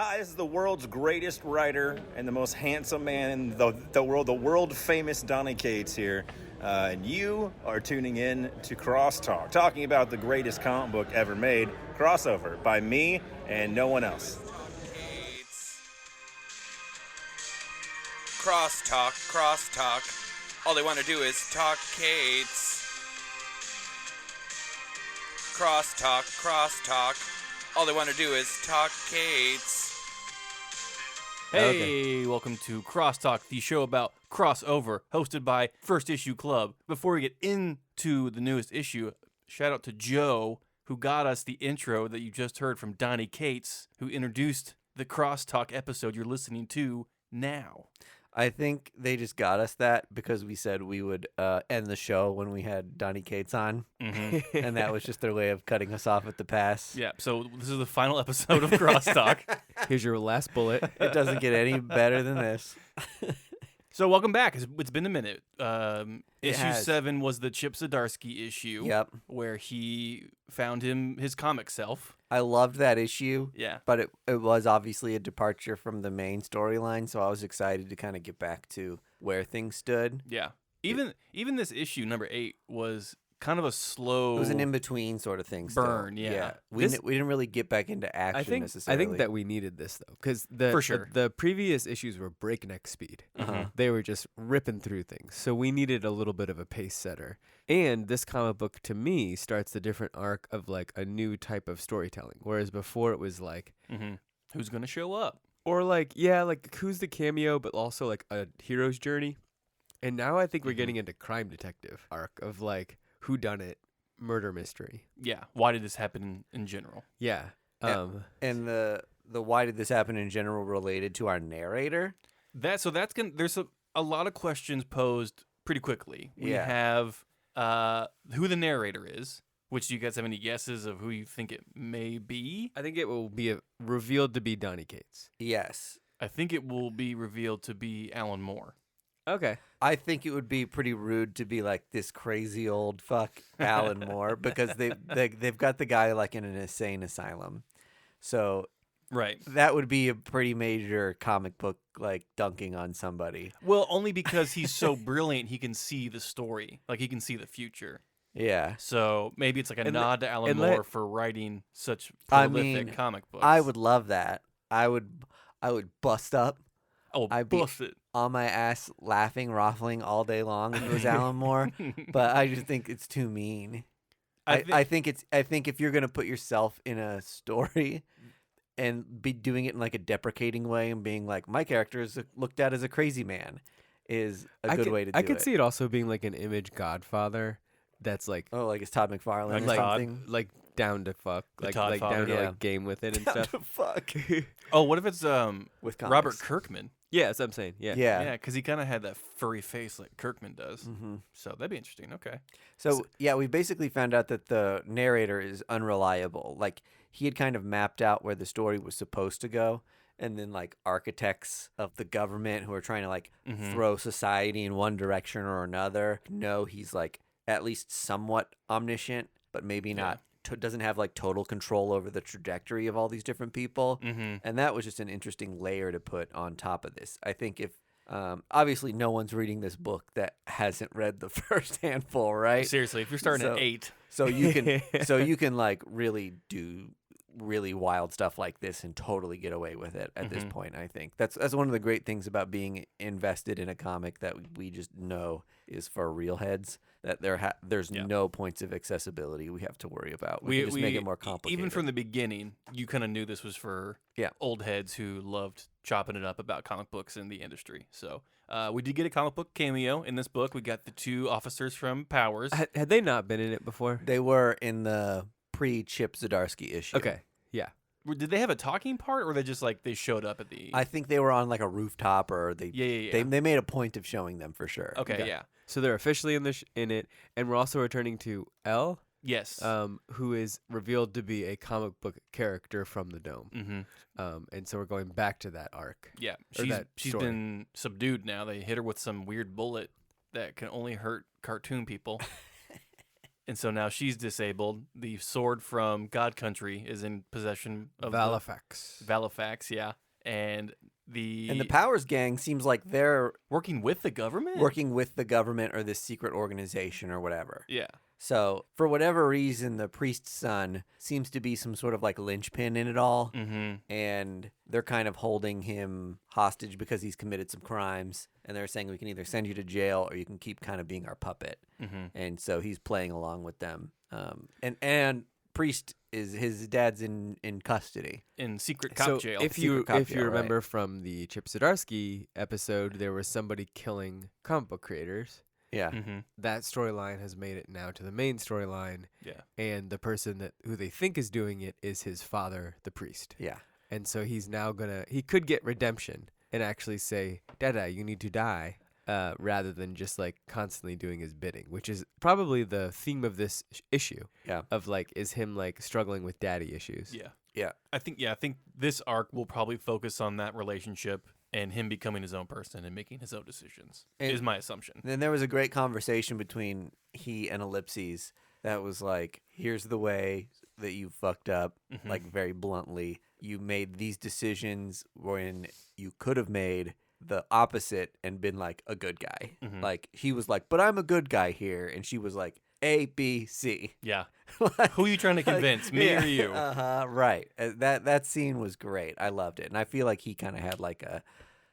Hi, this is the world's greatest writer and the most handsome man in the world, the world-famous Donny Cates here. And you are tuning in to Crosstalk, talking about the greatest comic book ever made, Crossover, by me and no one else. Crosstalk. All they want to do is talk Cates. Crosstalk. All they want to do is talk Cates. Hey, welcome to Crosstalk, the show about crossover, hosted by First Issue Club. Before we get into the newest issue, shout out to Joe, who got us the intro that you just heard from Donny Cates, who introduced the Crosstalk episode you're listening to now. I think they just got us that because we said we would end the show when we had Donny Cates on, and that was just their way of cutting us off at the pass. Yeah, so this is the final episode of Crosstalk. Here's your last bullet. It doesn't get any better than this. So welcome back. It's been a minute. Issue has. 7 was the Chip Zdarsky issue, Yep. where he found his comic self. I loved that issue. Yeah. But it was obviously a departure from the main storyline, so I was excited to kind of get back to where things stood. Yeah. Even this issue, number 8, was kind of a slow It was an in-between sort of thing. Still. burn, yeah. We didn't really get back into action I necessarily. think that we needed this though, because For sure. the previous issues were breakneck speed. Uh-huh. They were just ripping through things, so we needed a little bit of a pace setter. And this comic book, to me, starts the different arc of like a new type of storytelling, whereas before it was like, Who's going to show up? or like who's the cameo, but also like a hero's journey. And now I think we're getting into crime detective arc of like whodunit, murder mystery. Yeah. Why did this happen in general? Yeah. And the why did this happen in general related to our narrator? That's going there's a lot of questions posed pretty quickly. We Yeah. have who the narrator is, which do you guys have any guesses of who you think it may be? I think it will be revealed to be Donny Cates. Yes. I think it will be revealed to be Alan Moore. Okay. I think it would be pretty rude to be like this crazy old fuck Alan Moore because they've got the guy like in an insane asylum. So Right. that would be a pretty major comic book like dunking on somebody. Well, only because he's so brilliant, he can see the story. Like, he can see the future. Yeah. So maybe it's like a And nod to Alan and Moore let- for writing such I prolific mean, comic books. I would love that. I would bust up I'd be- bust it. on my ass laughing, ruffling all day long if it was Alan Moore, but I just think it's too mean. I think if you're gonna put yourself in a story and be doing it in like a deprecating way and being like my character is looked at as a crazy man is a good way to do it. I could see it also being like an Image Godfather that's like Oh, like it's Todd McFarlane Like or Todd. something. like down to fuck, The like Todd Father, down to yeah. like game with it and Down stuff. to fuck Oh, what if it's with comics. Robert Kirkman? Yeah, that's what I'm saying. Yeah. Yeah. because he kind of had that furry face like Kirkman does. hmm So that'd be interesting. Okay. So yeah, we basically found out that the narrator is unreliable. Like he had kind of mapped out where the story was supposed to go, and then like architects of the government who are trying to like throw society in one direction or another know he's like at least somewhat omniscient, but maybe not. Doesn't have like total control over the trajectory of all these different people, and that was just an interesting layer to put on top of this. I think if obviously no one's reading this book that hasn't read the first handful, right? Seriously, if you're starting So- at 8, So you can like really do really wild stuff like this and totally get away with it at this point. I think that's one of the great things about being invested in a comic that we just know is for real heads. That there's no points of accessibility we have to worry about. We can just make it more complicated. Even from the beginning, you kind of knew this was for old heads who loved chopping it up about comic books in the industry. So we did get a comic book cameo in this book. We got the 2 officers from Powers. Had they not been in it before? They were in the pre-Chip Zdarsky issue. Okay. Yeah. Did they have a talking part, or they just like they showed up at the? I think they were on like a rooftop, or they Yeah. they made a point of showing them for sure. Okay, yeah. So they're officially in it, and we're also returning to Elle, Yes. who is revealed to be a comic book character from the Dome. Mm-hmm. And so we're going back to that arc. Yeah. Or that She's story. been subdued now. They hit her with some weird bullet that can only hurt cartoon people. And so now she's disabled. The sword from God Country is in possession of Valifax. Valifax, yeah. And the Powers gang seems like they're working with the government? working with the government or this secret organization or whatever. Yeah. So, for whatever reason, the priest's son seems to be some sort of like linchpin in it all. Mm-hmm. And they're kind of holding him hostage because he's committed some crimes. And they're saying we can either send you to jail or you can keep kind of being our puppet. Mm-hmm. And so he's playing along with them. And priest is his dad's in custody. In secret cop So jail. if Secret you cop if you jail, right. remember from the Chip Zdarsky episode, there was somebody killing comic book creators. Yeah. Mm-hmm. That storyline has made it now to the main storyline, Yeah. and the person who they think is doing it is his father, the priest. Yeah. And so he's now he could get redemption and actually say, Dada, you need to die, rather than just like constantly doing his bidding, which is probably the theme of this issue. Yeah. Of like, is him like struggling with daddy issues. Yeah. Yeah. I think this arc will probably focus on that relationship and him becoming his own person and making his own decisions, And- is my assumption. Then there was a great conversation between he and Ellipses that was like, here's the way that you fucked up, Mhm. like very bluntly. You made these decisions when you could have made the opposite and been like a good guy. Mhm. Like he was like, but I'm a good guy here. And she was like, A, B, C. Yeah. Like- Who are you trying to convince, me or you? Uh-huh, right. That scene was great. I loved it. And I feel like he kind of had like a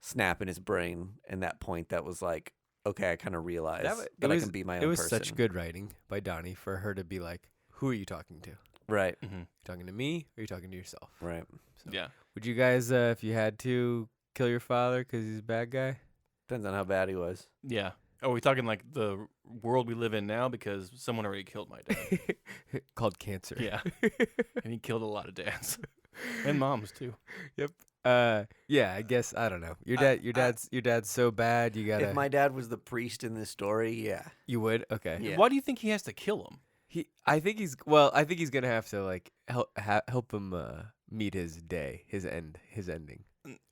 snap in his brain in that point that was like, okay, I kind of realized that I can be my own It was person. such good writing by Donnie for her to be like, who are you talking to? Right, Mm-hmm. You talking to me or are you talking to yourself? right. So, Yeah. Would you guys, if you had to, kill your father because he's a bad guy? Depends on how bad he was. Yeah. Are we talking like the world we live in now? Because someone already killed my dad. Called cancer. Yeah. And he killed a lot of dads. And moms too. Yeah, I guess I don't know. Your dad's so bad. You gotta. If my dad was the priest in this story, yeah. You would. Okay. Yeah. Why do you think he has to kill him? I think he's gonna have to like help him meet his day, his ending.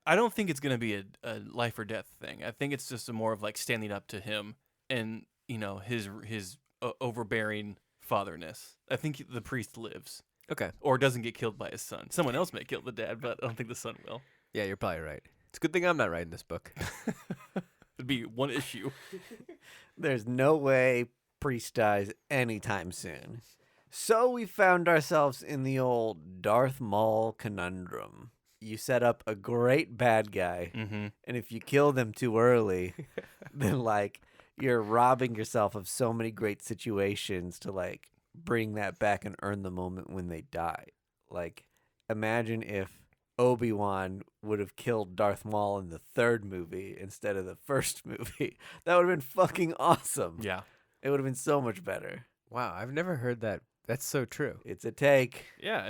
I don't think it's going to be a life or death thing. I think it's just a more of like standing up to him and, his overbearing fatherness. I think the priest lives Okay. or doesn't get killed by his son. Someone else may kill the dad, but I don't think the son will. Yeah, you're probably right. It's a good thing I'm not writing this book. It'd be one issue. There's no way priest dies anytime soon. So we found ourselves in the old Darth Maul conundrum. You set up a great bad guy, Mm-hmm. and if you kill them too early, then like you're robbing yourself of so many great situations to like bring that back and earn the moment when they die. Like imagine if Obi-Wan would have killed Darth Maul in the third movie instead of the first movie. That would have been fucking awesome. Yeah. It would have been so much better. Wow, I've never heard that. That's so true. It's a take. Yeah,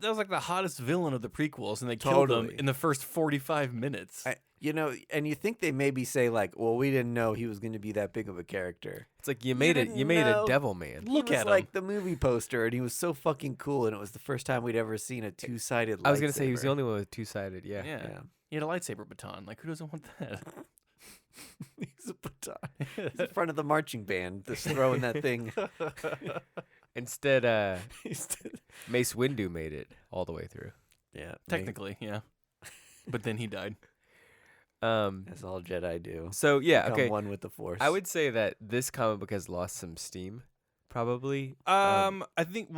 that was like the hottest villain of the prequels, and they killed him Totally. in the first 45 minutes. And you think they maybe say like, well, we didn't know he was going to be that big of a character. It's like you made didn't a know. devil man. Look He was at him. like the movie poster, and he was so fucking cool, and it was the first time we'd ever seen a two-sided lightsaber. I was gonna say he was the only one with two-sided. Yeah. yeah. Yeah. He had a lightsaber baton. Like, who doesn't want that? He's a baton. He's in front of the marching band, just throwing that thing. Instead, He's- Mace Windu made it all the way through. yeah, Technically, yeah. But then he died. that's all Jedi do. So yeah, Become okay. one with the Force. I would say that this comic book has lost some steam, probably. I think,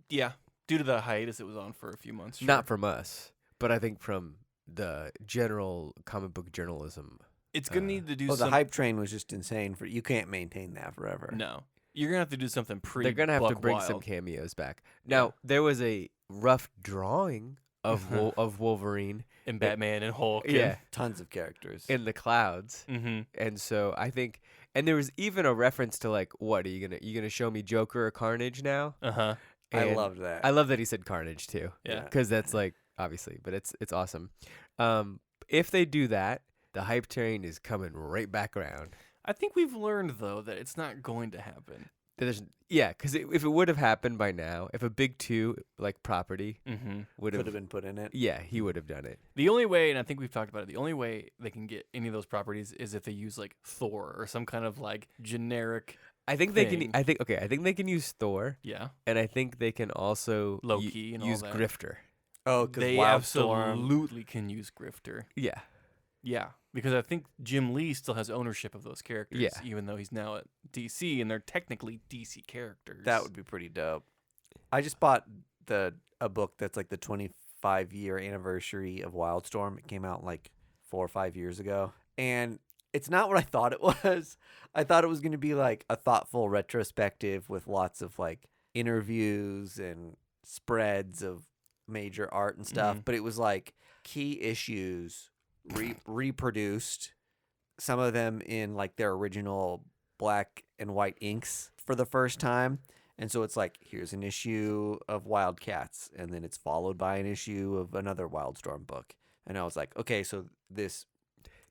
yeah. Due to the hiatus it was on for a few months. Sure. Not from us, but I think from the general comic book journalism. It's going to need to do Oh, the some... hype train was just insane. You can't maintain that forever. No. You're going to have to do something pretty They're gonna have to buck bring some wild. cameos back. Now there was a rough drawing of of Wolverine, And Batman and Hulk. yeah, Tons of characters. in the clouds, Mm-hmm. and so I think, and there was even a reference to like, what are you gonna show me Joker or Carnage now? Uh-huh. I And loved that. I love that he said Carnage too. Yeah. Because that's like obviously, but it's awesome. If they do that, the hype train is coming right back around. I think we've learned, though, that it's not going to happen. Because if it would have happened by now, if a big 2 like property Mm-hmm. would Could have, have been put in it. yeah, he would have done it. The only way, and I think we've talked about it, the only way they can get any of those properties is if they use, like, Thor or some kind of, like, generic I think they can. thing. I think they can use Thor, Yeah. and I think they can also Loki and all use that. Grifter. Oh, because They Wildstorm. absolutely can use Grifter. Yeah. Yeah, because I think Jim Lee still has ownership of those characters, Yeah. even though he's now at DC, and they're technically DC characters. That would be pretty dope. I just bought a book that's like the 25-year anniversary of Wildstorm. It came out like 4 or 5 years ago, and it's not what I thought it was. I thought it was going to be like a thoughtful retrospective with lots of like interviews and spreads of major art and stuff, but it was like key issues reproduced, some of them in like their original black and white inks for the first time. And so it's like, here's an issue of Wildcats, and then it's followed by an issue of another Wildstorm book. And I was like, okay, so this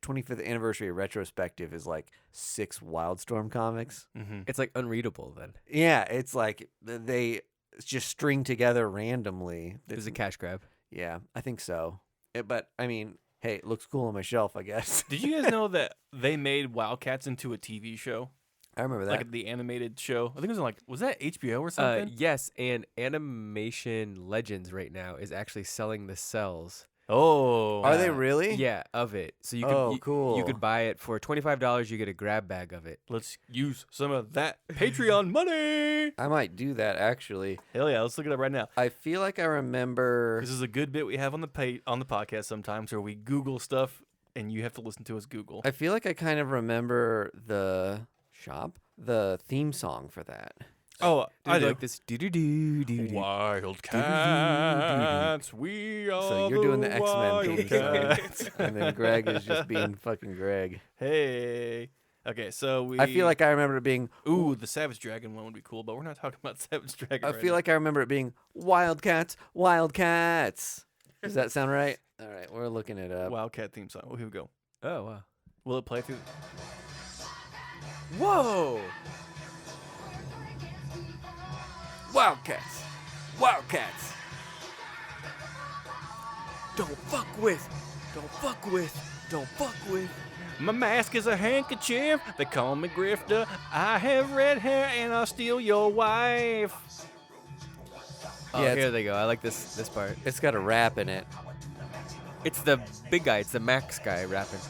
25th anniversary retrospective is like 6 Wildstorm comics. Mm-hmm. It's like unreadable then. Yeah, it's like they just string together randomly. It was a cash grab. Yeah, I think so. But I mean, hey, it looks cool on my shelf, I guess. Did you guys know that they made Wildcats into a TV show? I remember that. Like the animated show? I think it was that HBO or something? Yes, and Animation Legends right now is actually selling the cels. Oh. Are they really? Yeah, of it. So you Oh, could cool. You could buy it for $25. You get a grab bag of it. Let's use some of that Patreon money. I might do that actually. Hell yeah, let's look it up right now. I feel like I remember. This is a good bit we have on the podcast sometimes where we Google stuff and you have to listen to us Google. I feel like I kind of remember the theme song for that. Oh, I do. Like this do. Wildcats, we are So you're doing the X-Men theme Wildcats. song, and then Greg is just being fucking Greg. Hey. Okay, so we. I feel like I remember it being. Ooh, the Savage Dragon one would be cool, but we're not talking about Savage Dragon. I feel like I remember it being Wildcats. Does that sound right? All right, we're looking it up. Wildcat theme song. Oh, here we go. Oh wow. Will it play through? Whoa. Wildcats. Don't fuck with. My mask is a handkerchief. They call me Grifter. I have red hair and I'll steal your wife. Oh, Yeah, here they go. I like this part. It's got a rap in it. It's the big guy. It's the Max guy rapping.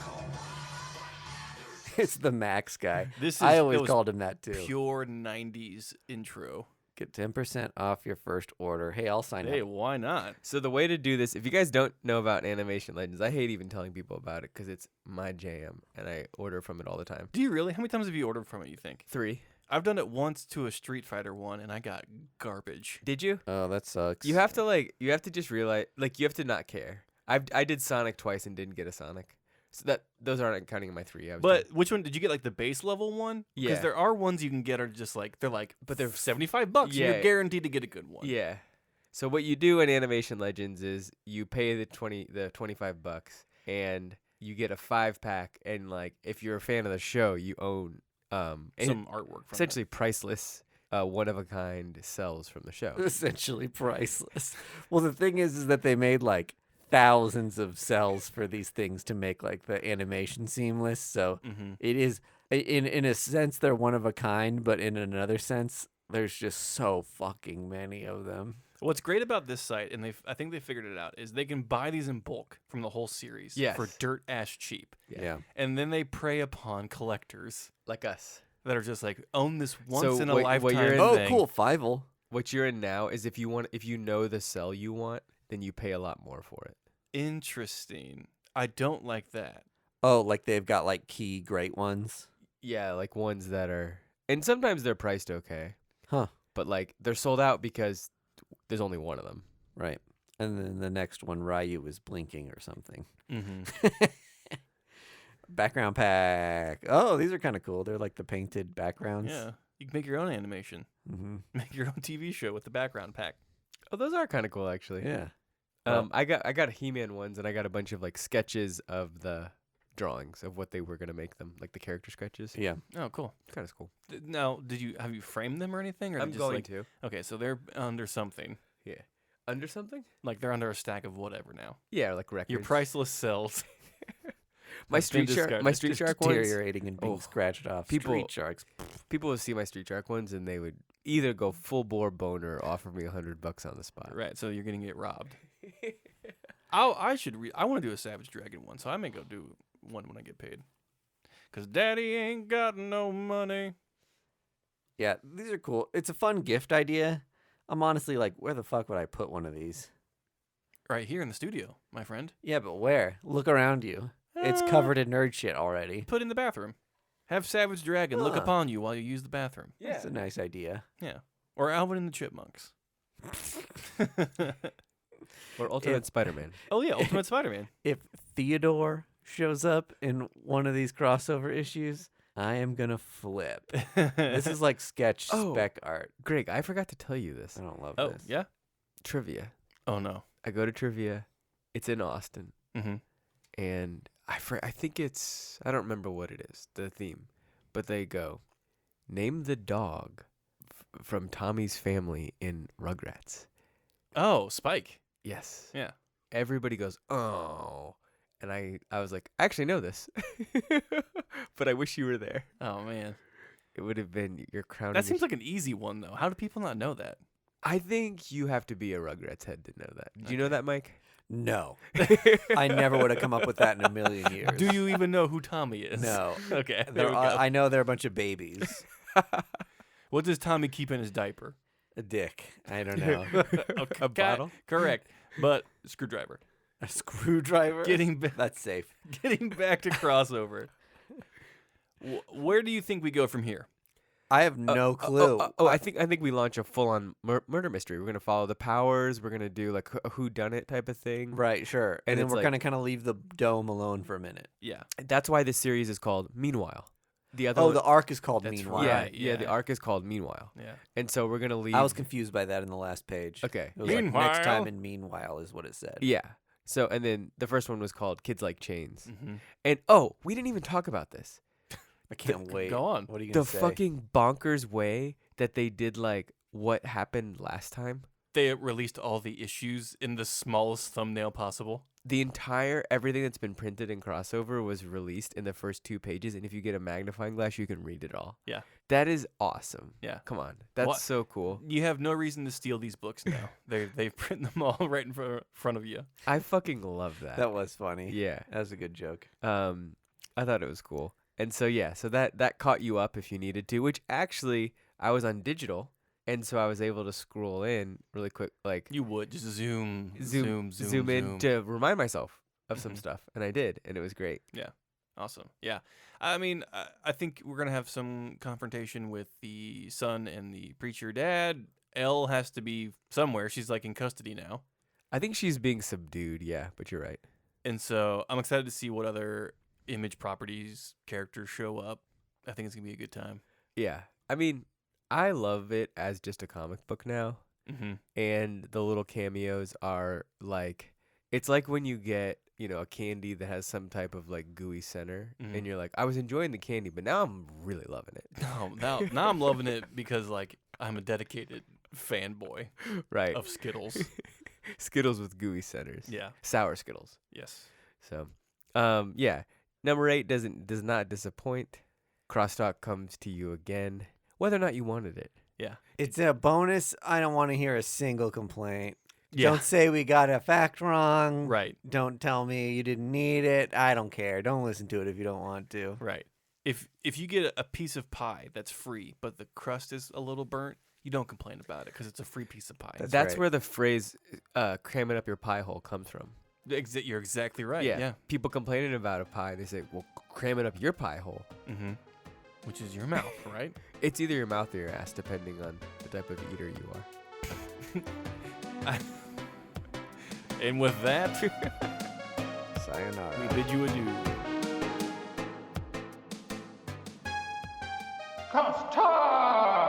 It's the Max guy. This is I always it was called him that too. Pure 90s intro. Get 10% off your first order. Hey, I'll sign Hey, up. why not? So the way to do this, if you guys don't know about Animation Legends, I hate even telling people about it because it's my jam and I order from it all the time. Do you really? How many times have you ordered from it, you think? 3. I've done it once to a Street Fighter one, and I got garbage. Did you? Oh, that sucks. You have to just realize, you have to not care. I did Sonic twice and didn't get a Sonic. So those aren't counting in my 3. But which one did you get? Like the base level one? Yeah. Because there are ones you can get are just like but they're $75. And Yeah. you're guaranteed to get a good one. Yeah. So what you do in Animation Legends is you pay the $25 and you get a 5-pack, and like if you're a fan of the show, you own Some artwork from essentially priceless one of a kind cels from the show. essentially priceless. Well, the thing is that they made like thousands of cells for these things to make like the animation seamless. So it is in a sense they're one of a kind, but in another sense there's just so fucking many of them. What's great about this site, and I think they figured it out, is they can buy these in bulk from the whole series Yes. for dirt ass cheap. Yeah. And then they prey upon collectors Like us. that are just like, own this once So in a what you're lifetime in- Oh, thing. cool. Fievel. What you're in now is if you know the cell you want, then you pay a lot more for it. Interesting. I don't like that. Oh, like they've got like key great ones. Yeah, like ones that are, and sometimes they're priced okay, Huh. but like they're sold out because there's only one of them. Right. And then the next one, Ryu was blinking or something. Mm-hmm. Background pack. Oh, these are kind of cool. They're like the painted backgrounds. Yeah. You can make your own animation. Mm-hmm. Make your own TV show with the background pack. Oh, those are kind of cool actually. Yeah. I got He-Man ones, and I got a bunch of like sketches of the drawings of what they were gonna make them, like the character sketches. Yeah. Oh, cool. Kind of cool. Now, have you framed them or anything? Or I'm they just going like, to. Okay, so they're under something. Yeah. Under something? Like they're under a stack of whatever now. Yeah, like records. Your priceless cells. My Has been street shark, discarded. my It's street Just shark ones. deteriorating and being Oh, scratched off. people- Street sharks. People would see my street shark ones and they would either go full bore boner or offer me $100 on the spot. Right, so you're gonna get robbed. I want to do a Savage Dragon one, so I may go do one when I get paid. Cause Daddy ain't got no money. Yeah, these are cool. It's a fun gift idea. I'm honestly like, where the fuck would I put one of these? Right here in the studio, my friend. Yeah, but where? Look around you. It's covered in nerd shit already. Put in the bathroom. Have Savage Dragon look Huh. upon you while you use the bathroom. That's a nice idea. Yeah. Or Alvin and the Chipmunks. Or Ultimate Spider-Man. Oh yeah, Ultimate Spider-Man. If Theodore shows up in one of these crossover issues, I am gonna flip. This is like sketch Oh. spec art. Greg, I forgot to tell you this. I don't love Oh this. yeah. Trivia. Oh no. I go to trivia. It's in Austin. Mm-hmm. And I think it's, I don't remember what it is, the theme. But they go, name the dog from Tommy's family in Rugrats. Oh, Spike. Yes. Yeah. Everybody goes, oh. And I was like, I actually know this. But I wish you were there. Oh man. It would have been your crown. That seems like an easy one though. How do people not know that? I think you have to be a Rugrats head to know that. Do you know that, Mike? No. I never would have come up with that in a million years. Do you even know who Tommy is? No. Okay. There They're we all- go. I know they're a bunch of babies. What does Tommy keep in his diaper? A dick. I don't know. Okay, A bottle? Correct. But screwdriver. A screwdriver? Getting That's safe. getting back to crossover. Where do you think we go from here? I have no clue. I think we launch a full-on murder mystery. We're gonna follow the Powers. We're gonna do like a whodunit type of thing. Right, sure. And And then it's we're like- gonna kind of leave the dome alone for a minute. Yeah. That's why this series is called Meanwhile. The other Oh, one- the arc is called That's Meanwhile. yeah, right, yeah, the yeah. arc is called Meanwhile. Yeah. And so we're gonna leave. I was confused by that in the last page. Okay. It was like, next Meanwhile. time in Meanwhile is what it said. Yeah. So and then the first one was called Kids Like Chains. Mm-hmm. And oh, we didn't even talk about this. I can't wait. Go on. What are you The gonna say? fucking bonkers way that they did like what happened last time. They released all the issues in the smallest thumbnail possible. The entire everything that's been printed in crossover was released in the first 2 pages, and if you get a magnifying glass, you can read it all. Yeah. That is awesome. Yeah. Come on, that's What? so cool. You have no reason to steal these books now. They've printed them all right in front of you. I fucking love that. That was funny. Yeah. That was a good joke. I thought it was cool, and so yeah, so that caught you up if you needed to. Which actually, I was on digital, and so I was able to scroll in really quick, like You would just zoom in to remind myself of some Mhm. stuff, and I did, and it was great. Awesome. Yeah. I mean, I think we're going to have some confrontation with the son and the preacher dad. Elle has to be somewhere. She's like in custody now. I think she's being subdued. Yeah, but you're right. And so I'm excited to see what other Image Properties characters show up. I think it's going to be a good time. Yeah, I mean, I love it as just a comic book now. Mm-hmm. And the little cameos are like, it's like when you get, a candy that has some type of like gooey center, Mhm. and you're like, I was enjoying the candy, but now I'm really loving it. Now I'm loving it because like I'm a dedicated fanboy Right. of Skittles. Skittles with gooey centers. Yeah. Sour Skittles. Yes. So, yeah. Number 8 does not disappoint. Crosstalk comes to you again, whether or not you wanted it. Yeah. It's a bonus. I don't want to hear a single complaint. Yeah. Don't say we got a fact wrong. Right. Don't tell me you didn't need it. I don't care. Don't listen to it if you don't want to. Right. If you get a piece of pie that's free, but the crust is a little burnt, you don't complain about it because it's a free piece of pie. That's right. where the phrase cram it up your pie hole comes from. You're exactly right. Yeah. People complaining about a pie, they say, well, cram it up your pie hole. Mm-hmm. Which is your mouth, right? It's either your mouth or your ass, depending on the type of eater you are. And with that, Sayonara. we bid you adieu. Crosstalk!